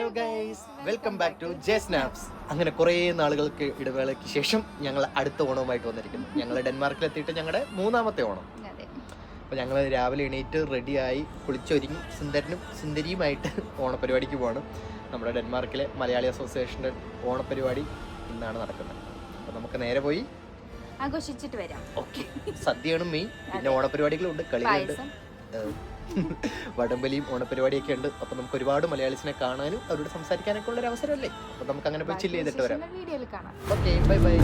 Hello guys, welcome back to J Snaps. അങ്ങനെ കുറേ നാളുകൾക്ക് ഇടവേളയ്ക്ക് ശേഷം ഞങ്ങൾ അടുത്ത ഓണവുമായിട്ട് വന്നിരിക്കുന്നു. ഞങ്ങൾ ഡെൻമാർക്കിലെത്തിയിട്ട് ഞങ്ങളുടെ 3ാമത്തെ ഓണം. അപ്പോൾ ഞങ്ങൾ രാവിലെ എണീറ്റ് റെഡിയായി കുളിച്ചൊരുങ്ങി സുന്ദരനും സുന്ദരിയുമായിട്ട് ഓണപരിപാടിക്ക് പോവാണ്. നമ്മുടെ ഡെൻമാർക്കിലെ മലയാളി അസോസിയേഷൻ്റെ ഓണപരിപാടി ഇന്നാണ് നടക്കുന്നത്. അപ്പോൾ നമുക്ക് നേരെ പോയി ആഘോഷിച്ചിട്ട് വരാം. ഓക്കെ. സദ്യയാണ് മെയിൻ, പിന്നെ ഓണപരിപാടികളുണ്ട്, കളികളുണ്ട്, വടംവലിയും ഓണപരിപാടിയൊക്കെ ഉണ്ട്. അപ്പൊ നമുക്ക് ഒരുപാട് മലയാളീസിനെ കാണാനും അവരോട് സംസാരിക്കാനൊക്കെ ഉള്ള ഒരു അവസരമല്ലേ. അപ്പൊ നമുക്ക് അങ്ങനെ പോയി ചില്ല് ചെയ്തിട്ട് വരാം. Okay, bye bye.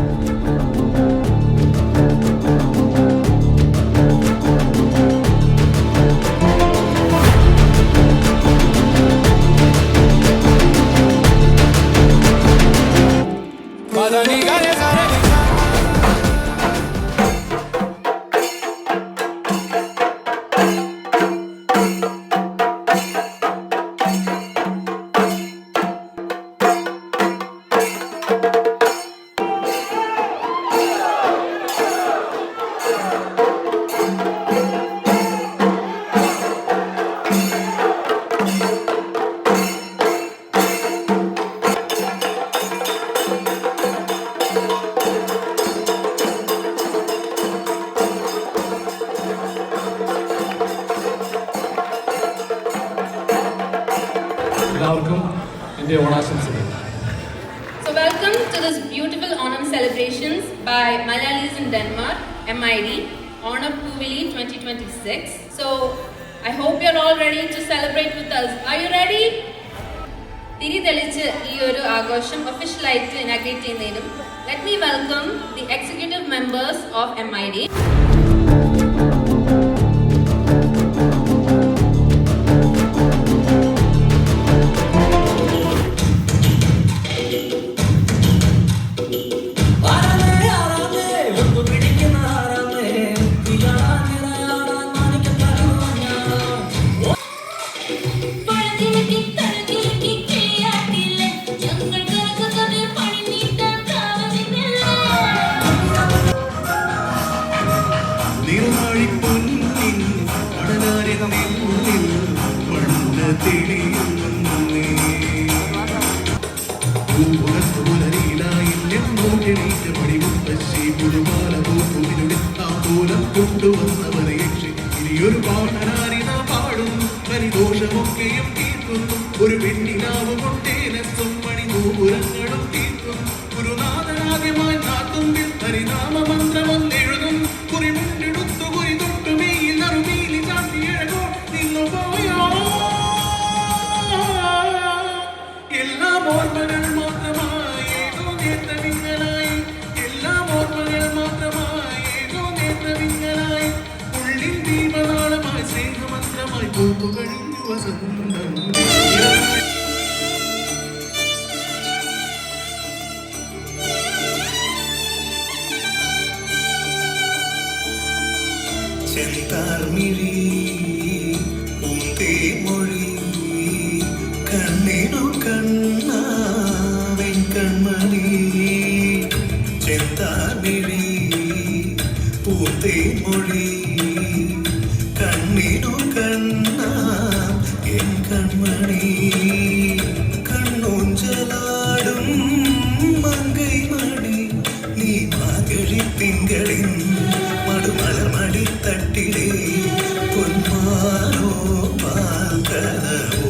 So welcome to this beautiful Onam celebrations by Malayalis in Denmark, MID, Onam Puvili 2026. So I hope you're all ready to celebrate with us. Are you ready? തിരി തെളിച്ച് ഈ ഒരു ആഘോഷം ഒഫീഷ്യലായിട്ട് ഇനാഗ്രേറ്റ് ചെയ്യുന്നതിനും let me welcome the executive members of MID. പരിദോഷമൊക്കെയും തീർക്കുന്നു ഒരു പെണ്ണിനാവ് കൊണ്ടേനസും മണിനൂപുരങ്ങളും തീർക്കും ഗുരുനാഥനാദ്യമായി നാത്തുമ്പിൽ ഹരിനാമ മന്ത്രമൊന്നെഴുതും കുറിമുണ്ടെടുത്തു കുറി തൊട്ടു മെയ്യിൽ അറുമീലി ചാട്ടിയഴകോ നിന്നു പോയോ എല്ലാം ഓർമ്മകൾ മാത്രമായി ഏതോ നേത്രവിങ്ങളായി എല്ലാം ഓർമ്മകൾ മാത്രമായി ഏതോ നേത്രവിങ്ങളായി ഉള്ളിൽ ദീപനാളമായി സ്നേഹമന്ത്രമായി പൂത്തുകഴിഞ്ഞു വസന്തം. ചെന്താർമിഴി ഉന്തേ മൊഴി കണ്ണിനു കണ്ണാവൻ കൺമണി ചെന്താർമിഴി ഉന്തേ മൊഴി കണ്ണിനു കണ്ണാം എൻ കൺമണി കണ്ണൂഞ്ചലാടും മങ്കൈ മണി നീ മാകഴി തിങ്കളിൻ മടുമലമടി തട്ടിലേ പൊന്മാനോ പാൽക്കലവോ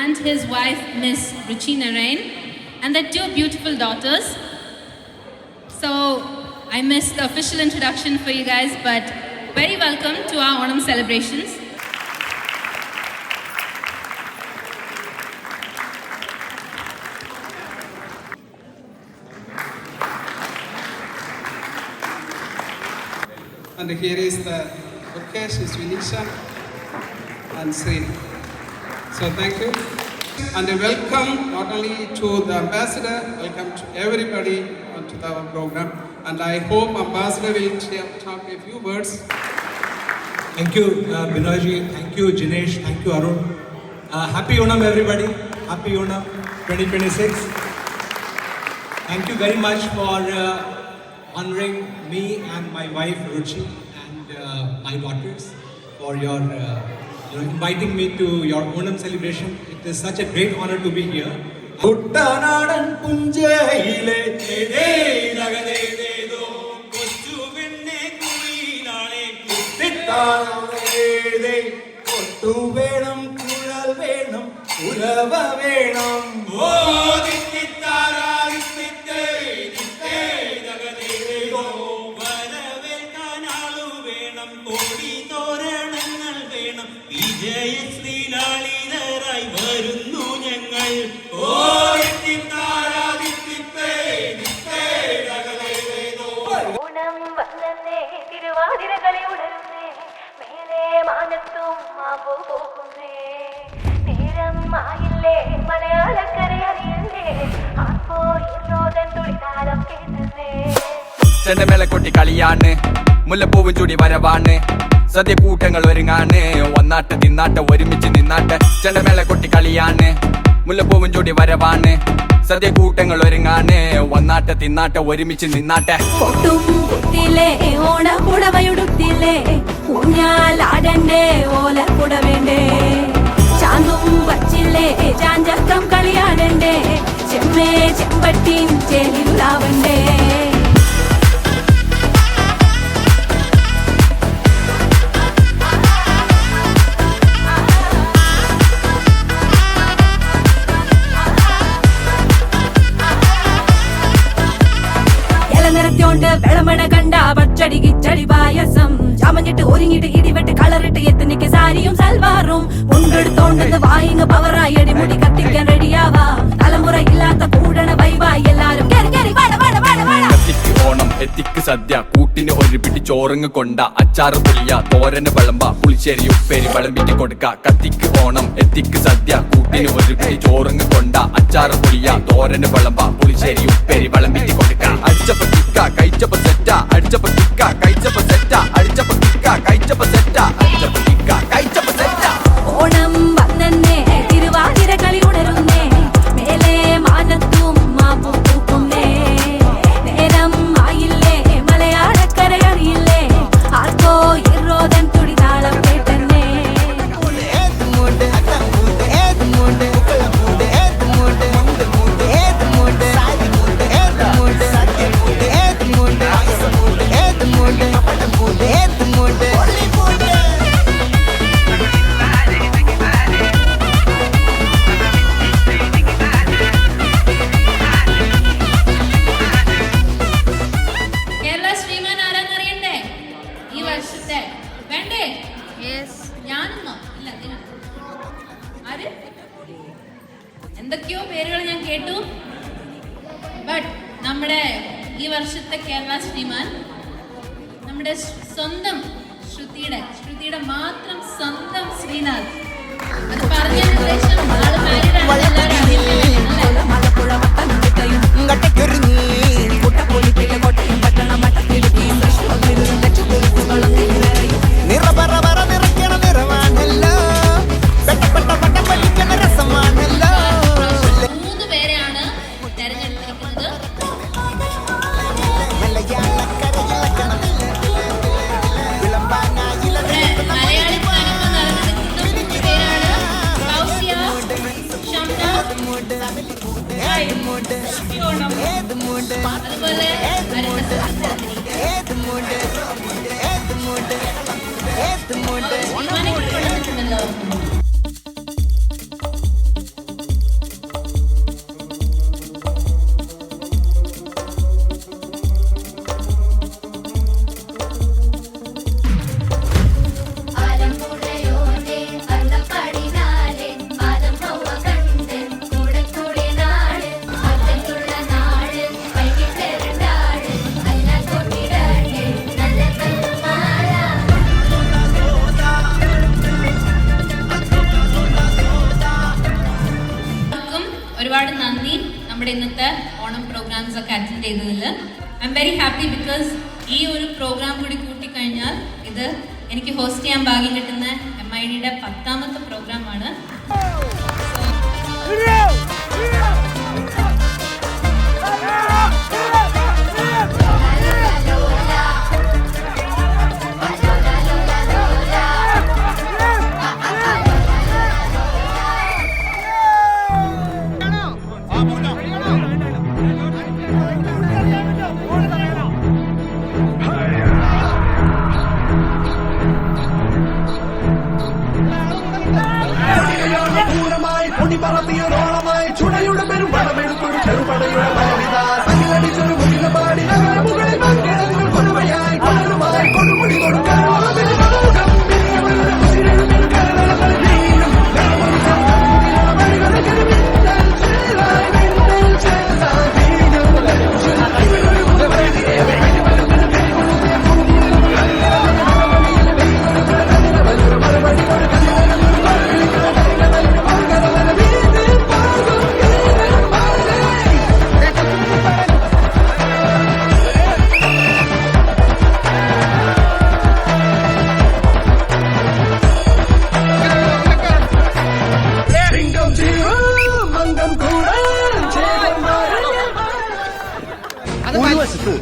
and his wife Miss Ruchi Narain and their 2 beautiful daughters. So I missed the official introduction for you guys, but very welcome to our Onam celebrations. And here is the Mukesh, is Vinisha and Srini. So thank you. And a welcome not only to the ambassador, welcome to everybody onto our program. And I hope ambassador will talk a few words. Thank you, Binoyji. Thank you, Jinesh. Thank you, Arun. Happy Onam, everybody. Happy Onam 2026. Thank you very much for honoring me and my wife, Ruchi, and my daughters for your inviting me to your Onam celebration. It is such a great honor to be here. കുട്ടനാടൻ പുഞ്ചയിലെ കൊട്ടു വേണം കുഴൽ വേണം ഉലവ വേണം വരവേൽക്കാനാളു വേണം കോടി തോരണങ്ങൾ വേണം വിജയശ്രീലാളിതരായി വരുന്നു ഞങ്ങൾ ഓണം വന്നേ തിരുവാതിരകളി ഉണരുന്നേ മേലെ മാനത്തും മാവോ പോകുന്നേ നേരം ആയില്ലേ മലയാളക്കര അറിയണ്ടേ ആർപ്പോ ഇന്നോദൻ തുളിതാരം കേട്ടുന്നേ ചെണ്ടമേള കൊട്ടി കളിയാണ് മുല്ലപ്പൂവും ചൂടി വരവാണ് സദ്യ കൂട്ടങ്ങൾ ഒരുങ്ങാണ് ഒന്നാട്ട് തിന്നാട്ട് ഒരുമിച്ച് നിന്നാട്ട് ചെണ്ടമേള കൊട്ടി കളിയാണ് മുല്ലപ്പൂവും ചൂടി വരവാണ് സദ്യ കൂട്ടങ്ങൾ ഒരുങ്ങാണ് ഒന്നാട്ട് തിന്നാട്ട് ഒരുമിച്ച് നിന്നാട്ടെ കൊട്ടും കുത്തിലേ ഓണപ്പുടവയുടുത്തില്ലേ ഊഞ്ഞാലാടണ്ടേ ഓല കുടവേണ്ടേ ചാന്തും വച്ചില്ലേ ചാഞ്ചക്കം കളിയാടണ്ടേ ചെമ്മേ ചെമ്പട്ടിൻ ചേലിലാവണ്ടേ നിറത്തോണ്ട് വെളമണ കണ്ട പച്ചടി കിച്ചടി പായസം ചമഞ്ഞിട്ട് ഒരുങ്ങിട്ട് ഇടിവെട്ട് കളറിട്ട് എത്തനിക്ക് സാരിയും സൽവാറും മുണ്ടെടുത്തോണ്ടെന്ന് വായിങ് പവറായി അടിമുടി കത്തിക്കാൻ റെഡിയാവാ തലമുറ ഇല്ലാത്ത കൂടണ വൈവായി എല്ലാരും കത്തിക്ക് ഓണം എത്തിക്ക് സദ്യ കൂട്ടിന് ഒരു പിടി ചോറങ്ങ് കൊണ്ട അച്ചാറ് പുളിയ തോരന് വിളമ്പ പുളിശ്ശേരി ഉപ്പേരി വിളമ്പിട്ട് കൊടുക്ക കത്തിക്ക് ഓണം എത്തിക്ക് സദ്യ കൂട്ടിന് ഒരു പിടി ചോറങ്ങ് കൊണ്ട അച്ചാറ് പുളിയ തോരന് വിളമ്പ പുളിശ്ശേരി ഉപ്പേരി വിളമ്പിട്ട് കൊടുക്ക അടിച്ചപ്പ കിക്ക കഴിച്ചപ്പ സെറ്റ അടിച്ചപ്പ കിക്ക കഴിച്ചപ്പ സെറ്റ അടിച്ചപ്പ കിക്ക കഴിച്ചപ്പ സെറ്റ അടിച്ചപ്പ കിക്ക കഴിച്ചപ്പ സെറ്റ ഓണം വന്നേ തിരുവാതിര കളി ഉണരുന്നേ മേലെ മാനത്തും മാപ്പു പൂക്കുന്നേ നേരം ആയില്ലേ മലയാളക്കര അറിയില്ലേ ആർക്കോ ഇറോദൻ തുടിതാളം കേട്ടന്നേ കേരള ശ്രീമാൻ ആരാന്നറിയണ്ടേ ഈ വർഷത്തെ വേണ്ടേ ഞാനെന്നോ ഇല്ല ആര് എന്തൊക്കെയോ പേരുകൾ ഞാൻ കേട്ടു ബട്ട് നമ്മുടെ ഈ വർഷത്തെ കേരള ശ്രീമാൻ നമ്മുടെ സ്വന്തം ശ്രുതിയുടെ മാത്രം സ്വന്തം ശ്രീനാഥ് അത് പറഞ്ഞ ഉദ്ദേശം ആള് married ആണ് എല്ലാവരും മൂന്ന് പേരെയാണ് തെരഞ്ഞെടുത്തിരിക്കുന്നത് മലയാളി സ്ഥാനത്ത് നടന്നിരിക്കുന്ന മൂന്ന് പേരാണ് കൗസ്യ, ഷംന, അതുപോലെ തീരുമാനിക്കപ്പെട്ടിട്ടുണ്ടല്ലോ. ആലമ്പുഴയോടെ അന്നപ്പടിനാലെ പാദം ഹൗവ കണ്ട് കൂടെ കൂടി നാട് അകത്തുള്ള നാട് വൈകിട്ടേരണ്ടാട് അല്ല കൊണ്ടിടാട് നല്ല കല്ലുമാ ഓണം പ്രോഗ്രാംസ് ഒക്കെ അറ്റൻഡ് ചെയ്തതിൽ. I am very happy because ഈ ഒരു പ്രോഗ്രാം കൂടി കൂട്ടിക്കഴിഞ്ഞാൽ ഇത് എനിക്ക് ഹോസ്റ്റ് ചെയ്യാൻ ഭാഗ്യം കിട്ടുന്ന MIDയുടെ 10ാമത്തെ പ്രോഗ്രാമാണ്. പൊടിപറത്തിയൊരോളമായി ചുടയുടെ പെരും പടമെടുത്തൊരു ചെറുപടയുടെ ഭയവിതാ തകിലടിച്ചൊരു മുകില പാടി നഗര മുകളിൽ മങ്കിടങ്ങൾ കൊടുമയായി പലരുമായി കൊടുമുടി കൊടുക്കാൻ ഒരു വശത്ത്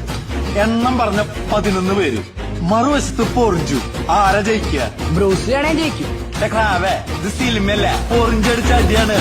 എണ്ണം പറഞ്ഞ 11 പേര്, മറുവശത്ത് പൊറിഞ്ചു. ആരാ ജയിക്കുക? ബ്രൂസിലാണേ ജയിക്കും. ഇത് സിനിമയല്ല, പൊറിഞ്ചടിച്ച അടിയാണ്.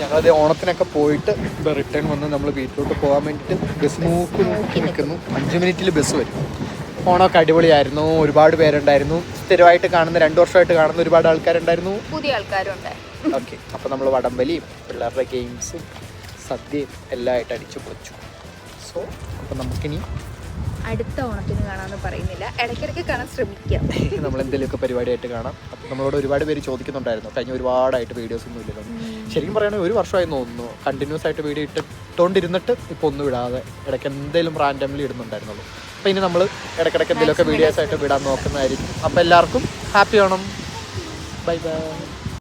ഞങ്ങളത് ഓണത്തിനൊക്കെ പോയിട്ട് റിട്ടേൺ വന്ന് നമ്മൾ വീട്ടിലോട്ട് പോകാൻ വേണ്ടിയിട്ട് ബസ് നോക്കി നിൽക്കുന്നു. 5 മിനിറ്റിൽ ബസ് വരും. ഓണമൊക്കെ അടിപൊളിയായിരുന്നു. ഒരുപാട് പേരുണ്ടായിരുന്നു. സ്ഥിരമായിട്ട് കാണുന്ന 2 വർഷമായിട്ട് കാണുന്ന ഒരുപാട് ആൾക്കാരുണ്ടായിരുന്നു. പുതിയ ആൾക്കാരുണ്ട്. ഓക്കെ, അപ്പോൾ നമ്മൾ വടംവലിയും പിള്ളേരുടെ ഗെയിംസും സദ്യയും എല്ലാം ആയിട്ട് അടിച്ചു പൊളിച്ചു. സോ അപ്പോൾ നമുക്കിനി അടുത്ത ഓണത്തിന് കാണാമെന്ന് പറയുന്നില്ല, ഇടയ്ക്കിടയ്ക്ക് കാണാൻ ശ്രമിക്കാം. നമ്മൾ എന്തെങ്കിലുമൊക്കെ പരിപാടിയായിട്ട് കാണാം. അപ്പോൾ നമ്മളോട് ഒരുപാട് പേര് ചോദിക്കുന്നുണ്ടായിരുന്നു, കഴിഞ്ഞ ഒരുപാടായിട്ട് വീഡിയോസ് ഒന്നും ഇല്ലല്ലോ. ശരിക്കും പറയുകയാണെങ്കിൽ 1 വർഷമായി തോന്നുന്നു കണ്ടിന്യൂസ് ആയിട്ട് വീഡിയോ ഇട്ടുകൊണ്ടിരുന്നിട്ട് ഇപ്പോൾ ഒന്നും ഇടാതെ ഇടയ്ക്ക് എന്തെങ്കിലും റാൻഡംലി ഇടുന്നുണ്ടായിരുന്നുള്ളൂ. അപ്പോൾ ഇനി നമ്മൾ ഇടയ്ക്കിടയ്ക്ക് എന്തെങ്കിലുമൊക്കെ വീഡിയോസ് ആയിട്ട് വിടാൻ നോക്കുന്നതായിരിക്കും. അപ്പോൾ എല്ലാവർക്കും ഹാപ്പി ഓണം. Bye bye.